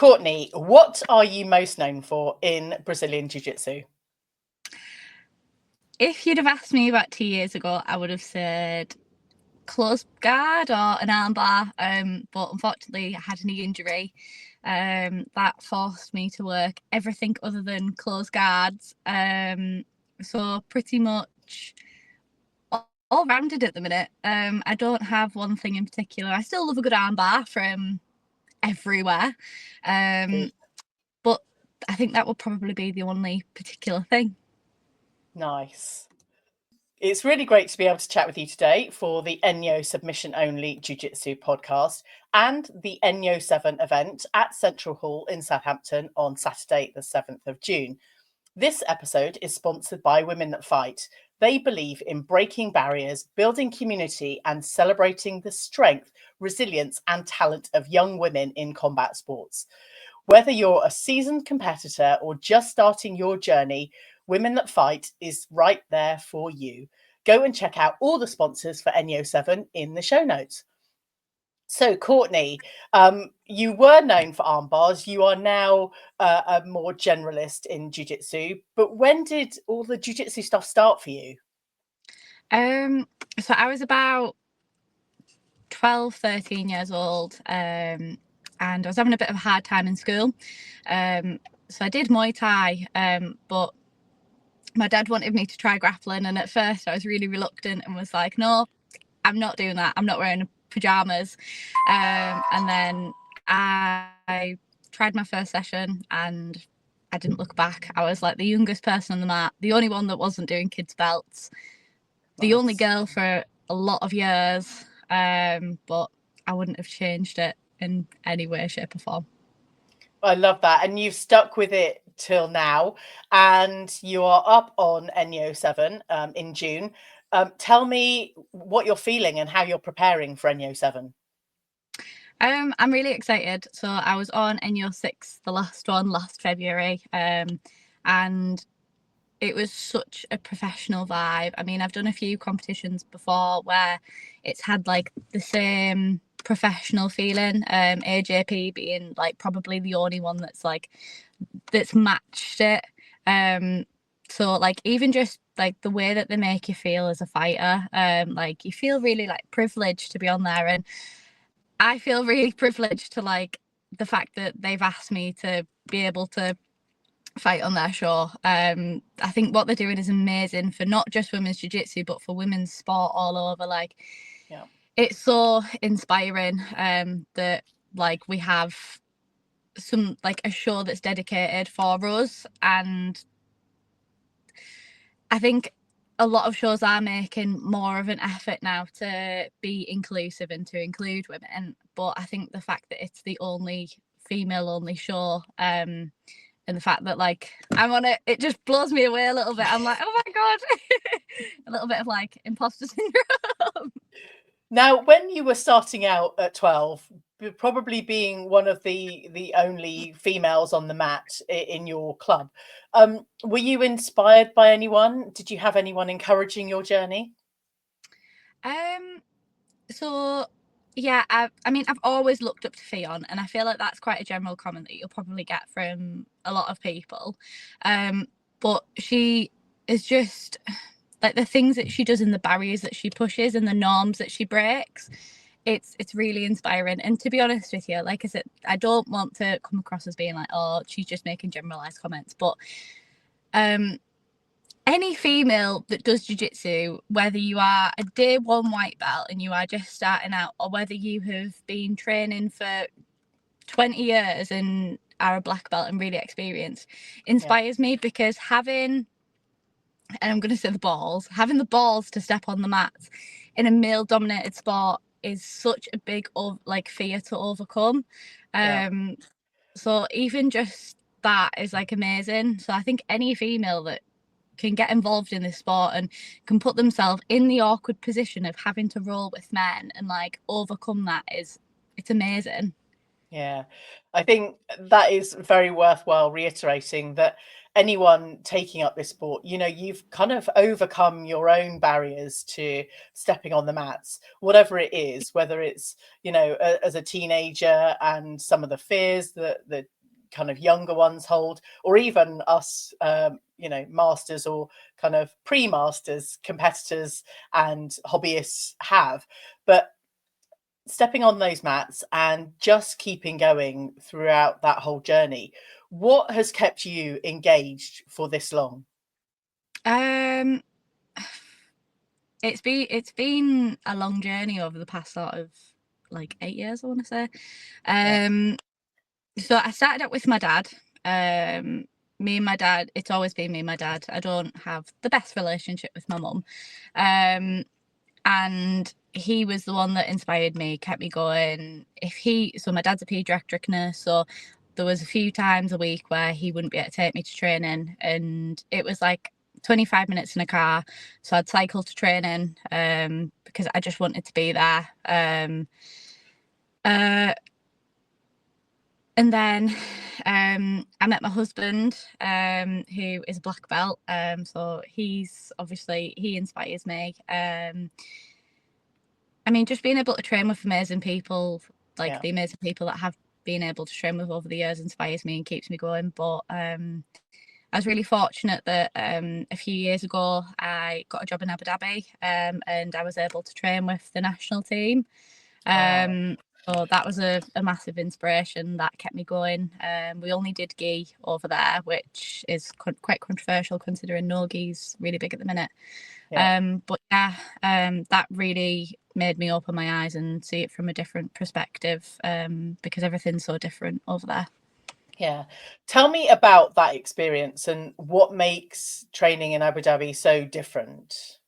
Courtney, what are you most known for in Brazilian Jiu-Jitsu? If you'd have asked me about 2 years ago, I would have said close guard or an armbar. But unfortunately, I had a knee injury that forced me to work everything other than close guards. So pretty much all rounded at the minute. I don't have one thing in particular. I still love a good armbar from everywhere. But I think that would probably be the only particular thing. Nice. It's really great to be able to chat with you today for the ENYO Submission Only Jiu-Jitsu podcast and the ENYO7 event at Central Hall in Southampton on Saturday, the 7th of June. This episode is sponsored by Women That Fight. They believe in breaking barriers, building community, and celebrating the strength, resilience, and talent of young women in combat sports. Whether you're a seasoned competitor or just starting your journey, Women That Fight is right there for you. Go and check out all the sponsors for ENYO7 in the show notes. So, Courtney, you were known for arm bars. You are now a more generalist in jiu-jitsu. But when did all the jiu-jitsu stuff start for you? So I was about 12, 13 years old, and I was having a bit of a hard time in school. So I did Muay Thai, but my dad wanted me to try grappling, and at first I was really reluctant and was like, no, I'm not doing that. I'm not wearing pajamas. And then I tried my first session and I didn't look back. I was like the youngest person on the mat, the only one that wasn't doing kids' belts, the only girl for a lot of years, but I wouldn't have changed it in any way, shape or form. I love that. And you've stuck with it till now, and you are up on ENYO7 in June. Tell me what you're feeling and how you're preparing for ENYO7. I'm really excited. So I was on ENYO6, the last one, last February, and it was such a professional vibe. I mean, I've done a few competitions before where it's had like the same professional feeling, AJP being like probably the only one that's matched it. So like even just like the way that they make you feel as a fighter, like you feel really like privileged to be on there, and I feel really privileged to like the fact that they've asked me to be able to fight on their show. I think what they're doing is amazing for not just women's jiu-jitsu but for women's sport all over. Like, yeah, it's so inspiring that like we have some like a show that's dedicated for us, and I think a lot of shows are making more of an effort now to be inclusive and to include women, but I think the fact that it's the only female only show, and the fact that like I'm on it just blows me away a little bit. I'm like, oh my god. A little bit of like imposter syndrome. Now, when you were starting out at 12, probably being one of the only females on the mat in your club, were you inspired by anyone? Did you have anyone encouraging your journey? So yeah, I mean, I've always looked up to Fionn, and I feel like that's quite a general comment that you'll probably get from a lot of people. But she is just like the things that she does and the barriers that she pushes and the norms that she breaks. It's really inspiring. And to be honest with you, like I said, I don't want to come across as being like, oh, she's just making generalized comments, but any female that does jiu-jitsu, whether you are a day one white belt and you are just starting out, or whether you have been training for 20 years and are a black belt and really experienced, inspires me, because having, and I'm going to say having the balls to step on the mats in a male dominated sport is such a big like fear to overcome. So even just that is like amazing. So I think any female that can get involved in this sport and can put themselves in the awkward position of having to roll with men and like overcome that it's amazing. Yeah, I think that is very worthwhile reiterating that anyone taking up this sport, you know, you've kind of overcome your own barriers to stepping on the mats, whatever it is, whether it's, you know, as a teenager and some of the fears that the kind of younger ones hold, or even us, you know, masters or kind of pre-masters, competitors and hobbyists have. But stepping on those mats and just keeping going throughout that whole journey, what has kept you engaged for this long? Um, it's been a long journey over the past sort of like 8 years, I want to say. Yeah, So I started out with my dad. Me and my dad, it's always been me and my dad. I don't have the best relationship with my mum. Um, and he was the one that inspired me, kept me going. So my dad's a paediatric nurse, so there was a few times a week where he wouldn't be able to take me to training, and it was like 25 minutes in a car, so I'd cycle to training because I just wanted to be there. Uh, and then I met my husband, who is a black belt. So he inspires me. I mean, just being able to train with amazing people, like yeah, the amazing people that have been able to train with over the years, inspires me and keeps me going. But I was really fortunate that a few years ago I got a job in Abu Dhabi, and I was able to train with the national team. wow, So that was a massive inspiration that kept me going. We only did gi over there, which is quite controversial considering no gi's really big at the minute. yeah, But yeah, that really made me open my eyes and see it from a different perspective, because everything's so different over there. yeah. Tell me about that experience and what makes training in Abu Dhabi so different.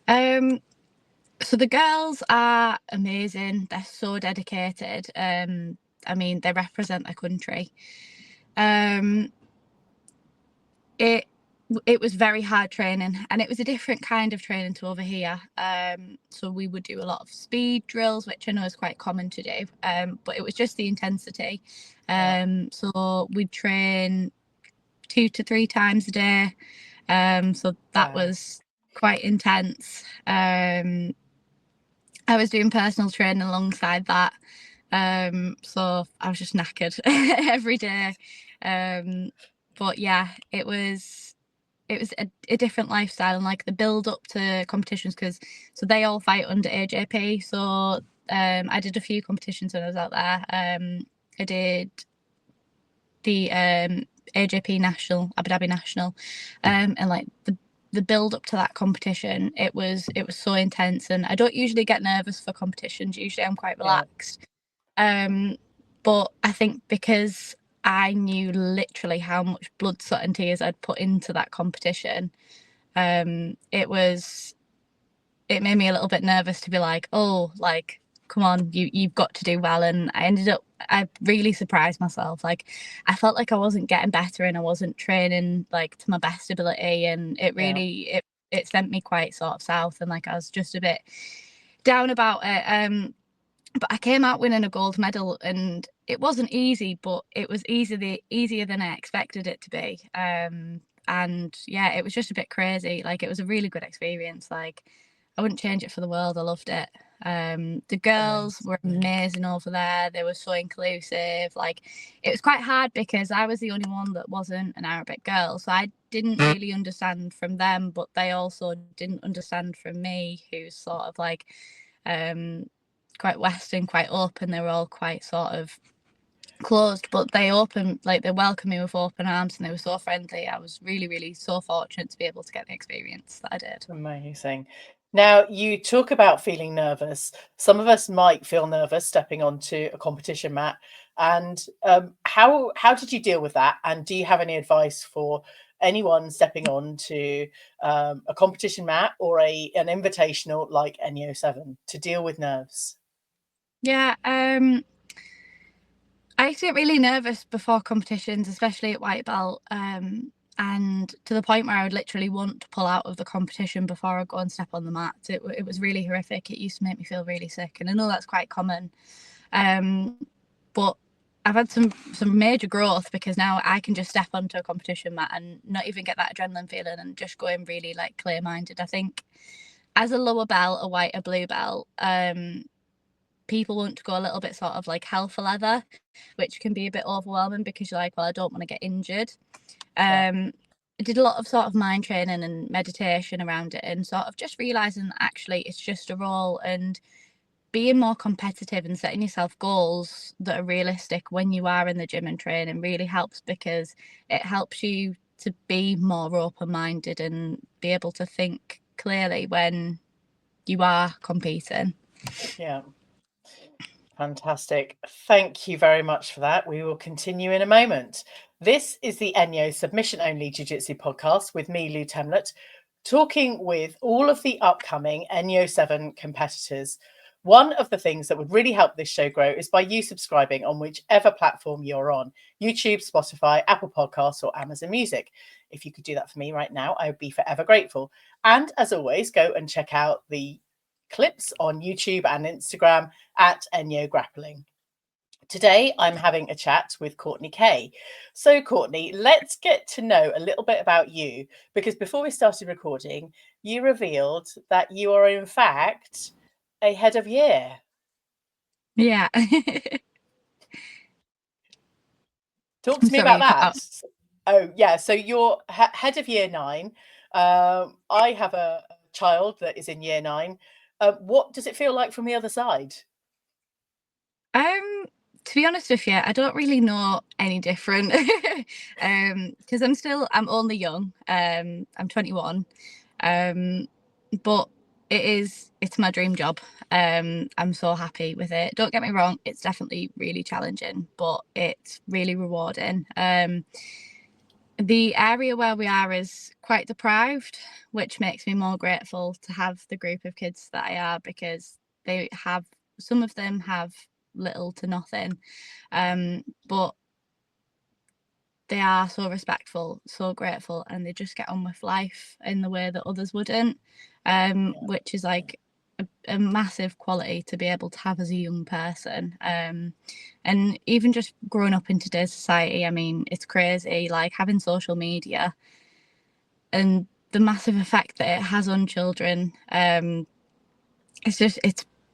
Um, so the girls are amazing. They're so dedicated. I mean, they represent their country. Um, it it was very hard training, and it was a different kind of training to over here. So we would do a lot of speed drills, which I know is quite common to do. But it was just the intensity. Yeah, So we'd train 2 to 3 times a day. So that wow, was quite intense. I was doing personal training alongside that. So I was just knackered every day. But yeah, it was a different lifestyle, and like the build up to competitions, because so they all fight under AJP. So I did a few competitions when I was out there. I did the AJP National, Abu Dhabi National, and like the build up to that competition, it was so intense, and I don't usually get nervous for competitions. Usually I'm quite yeah, relaxed. But I think because I knew literally how much blood, sweat, and tears I'd put into that competition, it made me a little bit nervous to be like, oh, like, come on, you've got to do well. And I really surprised myself. Like, I felt like I wasn't getting better and I wasn't training like to my best ability, and it yeah, really it sent me quite sort of south, and like I was just a bit down about it. But I came out winning a gold medal, and it wasn't easy, but it was easier than I expected it to be. And yeah, it was just a bit crazy. Like, it was a really good experience. Like, I wouldn't change it for the world. I loved it. The girls amazing. were amazing over there. They were so inclusive. Like, it was quite hard because I was the only one that wasn't an Arabic girl, so I didn't really understand from them, but they also didn't understand from me, who's sort of like quite Western, quite open. They were all quite sort of closed, but they welcomed me with open arms, and they were so friendly. I was really, really so fortunate to be able to get the experience that I did. Amazing. Now, you talk about feeling nervous. Some of us might feel nervous stepping onto a competition mat. And how did you deal with that? And do you have any advice for anyone stepping on to a competition mat or an invitational like ENYO 7 to deal with nerves? Yeah, I used to get really nervous before competitions, especially at white belt, and to the point where I would literally want to pull out of the competition before I go and step on the mat. It was really horrific. It used to make me feel really sick, and I know that's quite common. Um, but I've had some major growth, because now I can just step onto a competition mat and not even get that adrenaline feeling and just go in really like clear-minded. I think as a lower belt, a white, a blue belt, people want to go a little bit sort of like hell for leather, which can be a bit overwhelming because you're like, well, I don't want to get injured. I did a lot of sort of mind training and meditation around it, and sort of just realizing that actually it's just a role, and being more competitive and setting yourself goals that are realistic when you are in the gym and training really helps, because it helps you to be more open-minded and be able to think clearly when you are competing. Yeah. Fantastic. Thank you very much for that. We will continue in a moment. This is the ENYO Submission Only Jiu-Jitsu podcast with me, Lou Temlett, talking with all of the upcoming ENYO 7 competitors. One of the things that would really help this show grow is by you subscribing on whichever platform you're on: YouTube, Spotify, Apple Podcasts, or Amazon Music. If you could do that for me right now, I would be forever grateful. And as always, go and check out the clips on YouTube and Instagram at ENYO Grappling. Today, I'm having a chat with Courtney Kaye. So, Courtney, let's get to know a little bit about you, because before we started recording, you revealed that you are, in fact, a head of year. Yeah. Talk to me about that. Oh, yeah. So, you're head of year 9. I have a child that is in year 9. What does it feel like from the other side? To be honest with you, I don't really know any different, because I'm only young. I'm 21, but it's my dream job. I'm so happy with it. Don't get me wrong, it's definitely really challenging, but it's really rewarding. The area where we are is quite deprived, which makes me more grateful to have the group of kids that I are, because some of them have little to nothing, but they are so respectful, so grateful, and they just get on with life in the way that others wouldn't, which is like a massive quality to be able to have as a young person. And even just growing up in today's society, I mean, it's crazy, like having social media and the massive effect that it has on children.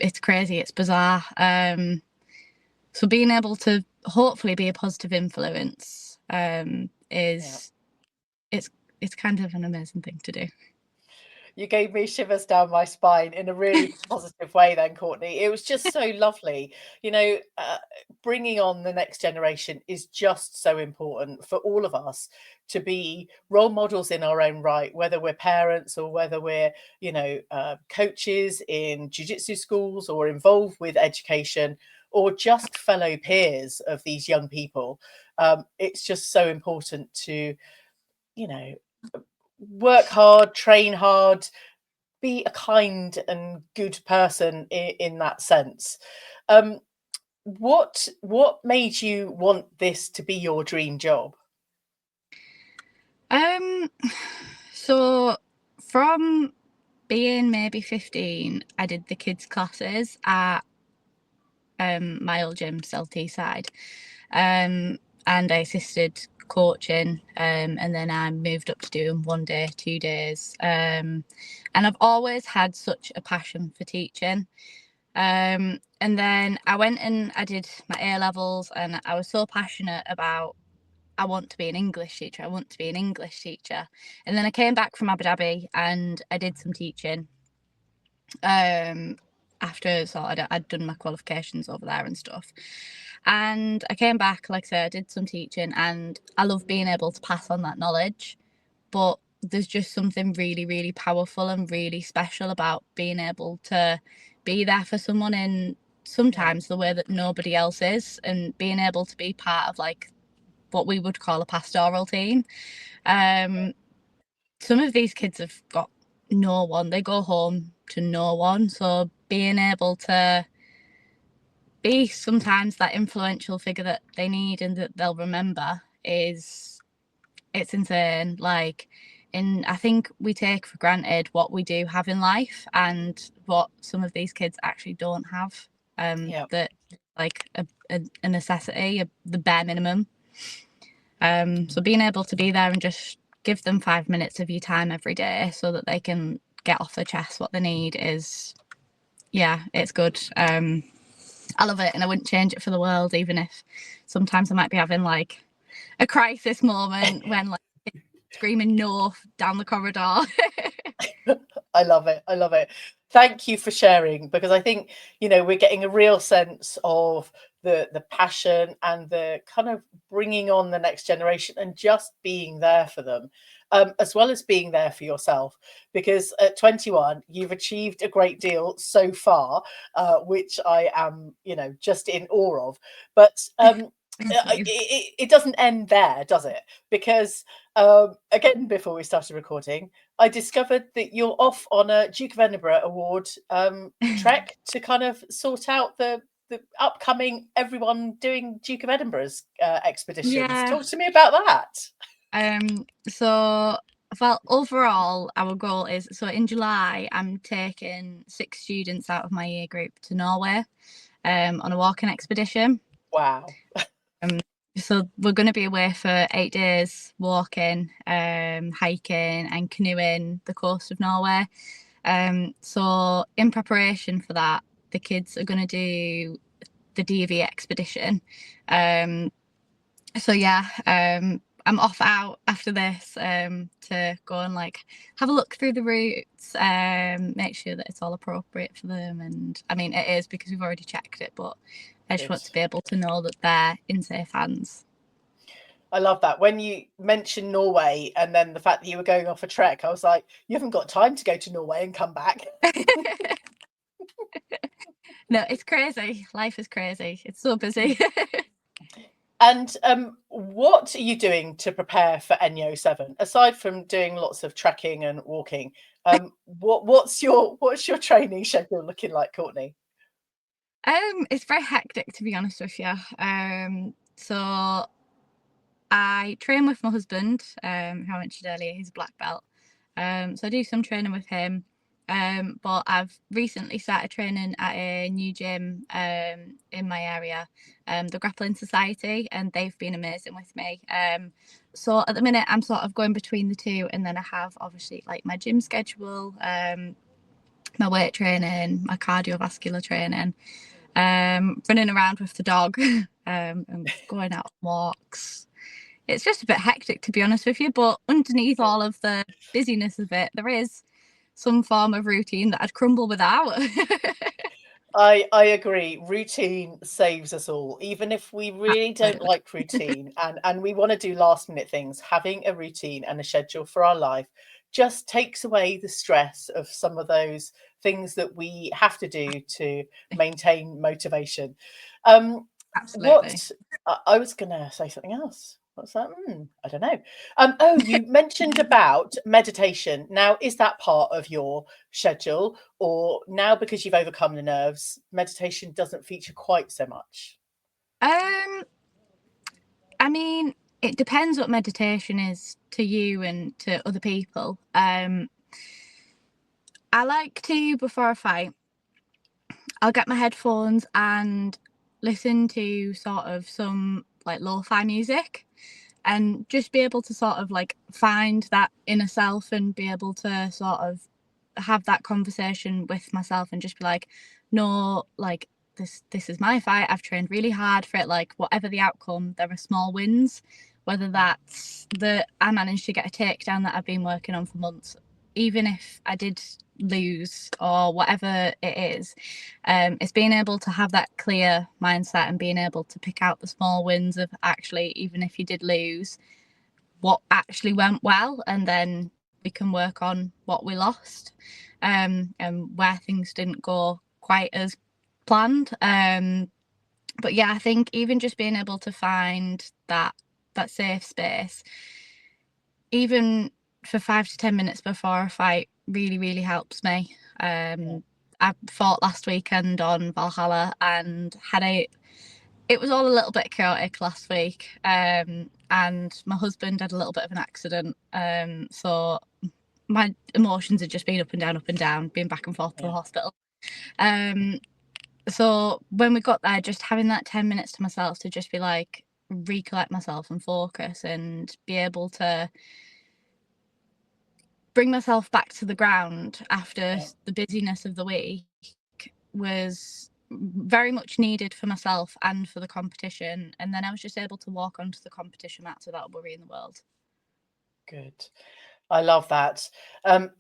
It's crazy, it's bizarre. So being able to hopefully be a positive influence it's kind of an amazing thing to do. You gave me shivers down my spine in a really positive way then, Courtney. It was just so lovely. Bringing on the next generation is just so important for all of us to be role models in our own right, whether we're parents or whether we're, coaches in jiu-jitsu schools or involved with education or just fellow peers of these young people. It's just so important to, work hard, train hard, be a kind and good person in that sense. What made you want this to be your dream job? So from being maybe 15, I did the kids classes at my old gym, Celty side, and I assisted coaching, and then I moved up to doing 1 day, 2 days, and I've always had such a passion for teaching. And then I went and I did my A levels, and I was so passionate about, I want to be an English teacher. I want to be an English teacher. And then I came back from Abu Dhabi and I did some teaching. After I'd done my qualifications over there and stuff. And I came back, like I said, I did some teaching, and I love being able to pass on that knowledge. But there's just something really, really powerful and really special about being able to be there for someone in sometimes the way that nobody else is, and being able to be part of like what we would call a pastoral team. Some of these kids have got no one, they go home to no one, so being able to be sometimes that influential figure that they need and that they'll remember it's insane. Like, I think we take for granted what we do have in life and what some of these kids actually don't have, that like a necessity, the bare minimum. So being able to be there and just give them 5 minutes of your time every day so that they can get off their chest what they need is, yeah, it's good. I love it, and I wouldn't change it for the world, even if sometimes I might be having like a crisis moment when like screaming no down the corridor. I love it. I love it. Thank you for sharing, because I think, you know, we're getting a real sense of the passion and the kind of bringing on the next generation and just being there for them, as well as being there for yourself. Because at 21, you've achieved a great deal so far, which I am, you know, just in awe of. But it doesn't end there, does it? Because again, before we started recording, I discovered that you're off on a Duke of Edinburgh Award trek to kind of sort out the upcoming everyone doing Duke of Edinburgh's expeditions. Yeah. Talk to me about that. So, well, overall, our goal is, so in July, I'm taking 6 students out of my year group to Norway on a walking expedition. Wow. So we're going to be away for 8 days, walking, hiking and canoeing the coast of Norway. So in preparation for that, the kids are going to do the DV expedition. So yeah, I'm off out after this to go and like have a look through the routes, make sure that it's all appropriate for them. And I mean, it is, because we've already checked it, but I just want to be able to know that they're in safe hands. I love that. When you mentioned Norway and then the fact that you were going off a trek, I was like, you haven't got time to go to Norway and come back. No, it's crazy. Life is crazy. It's so busy. And what are you doing to prepare for ENYO 7 aside from doing lots of trekking and walking? What's your training schedule looking like, Courtney? It's very hectic, to be honest with you. So I train with my husband, who I mentioned earlier. He's a black belt. So I do some training with him. But I've recently started training at a new gym in my area, the Grappling Society, and they've been amazing with me. So at the minute I'm sort of going between the two, and then I have obviously like my gym schedule, my weight training, my cardiovascular training, running around with the dog, and going out on walks. It's just a bit hectic, to be honest with you, but underneath all of the busyness of it, there is some form of routine that I'd crumble without. I agree. Routine saves us all. Even if we really don't like routine and we want to do last minute things, having a routine and a schedule for our life just takes away the stress of some of those things that we have to do to maintain motivation. Absolutely. I was going to say something else. What's that? I don't know. Oh, you mentioned about meditation. Now, is that part of your schedule, or now because you've overcome the nerves, meditation doesn't feature quite so much? I mean, it depends what meditation is to you and to other people. I like to, before a fight, I'll get my headphones and listen to sort of some like lo-fi music, and just be able to sort of like find that inner self and be able to sort of have that conversation with myself and just be like, no, like this is my fight. I've trained really hard for it. Like whatever the outcome, there are small wins, whether that's that I managed to get a takedown that I've been working on for months, even if I did lose or whatever it is. It's being able to have that clear mindset and being able to pick out the small wins of actually, even if you did lose, what actually went well, and then we can work on what we lost, and where things didn't go quite as planned. But yeah, I think even just being able to find that safe space, even for 5 to 10 minutes before a fight, really helps me. I fought last weekend on Valhalla and it was all a little bit chaotic last week, and my husband had a little bit of an accident, so my emotions had just been up and down, been back and forth to the hospital. So when we got there, just having that 10 minutes to myself to just be like, recollect myself and focus and be able to bring myself back to the ground after the busyness of the week was very much needed for myself and for the competition. And then I was just able to walk onto the competition mats without a worry in the world. Good. I love that.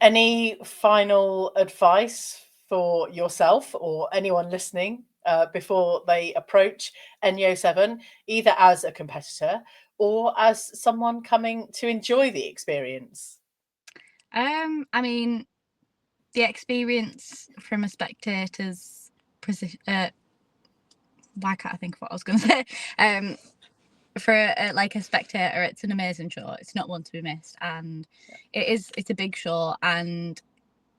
Any final advice for yourself or anyone listening before they approach ENYO7, either as a competitor or as someone coming to enjoy the experience? I mean, the experience from a spectator's position. Why can't I think of what I was going to say? For like a spectator, it's an amazing show. It's not one to be missed, and it's a big show, and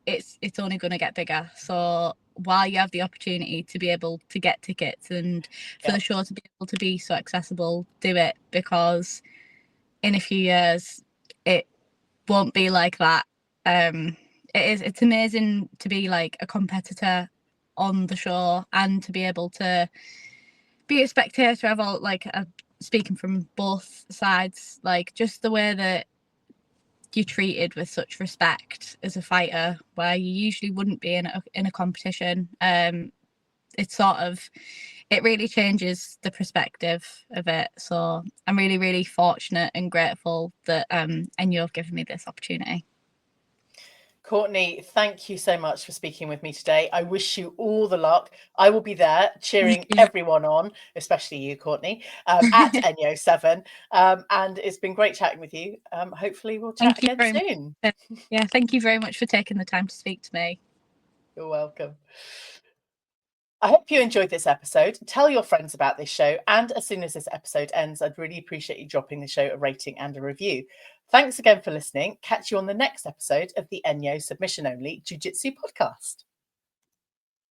it's only going to get bigger. So while you have the opportunity to be able to get tickets and for the show to be able to be so accessible, do it, because in a few years it won't be like that. It's amazing to be like a competitor on the show and to be able to be a spectator of all, like speaking from both sides, like just the way that you're treated with such respect as a fighter, where you usually wouldn't be in a competition. It's sort of, it really changes the perspective of it. So I'm really, really fortunate and grateful that ENYO have given me this opportunity. Courtney, thank you so much for speaking with me today. I wish you all the luck. I will be there cheering everyone on, especially you, Courtney, at ENYO7. And it's been great chatting with you. Hopefully we'll chat again soon. Yeah, thank you very much for taking the time to speak to me. You're welcome. I hope you enjoyed this episode. Tell your friends about this show. And as soon as this episode ends, I'd really appreciate you dropping the show a rating and a review. Thanks again for listening. Catch you on the next episode of the ENYO Submission Only Jiu-Jitsu podcast.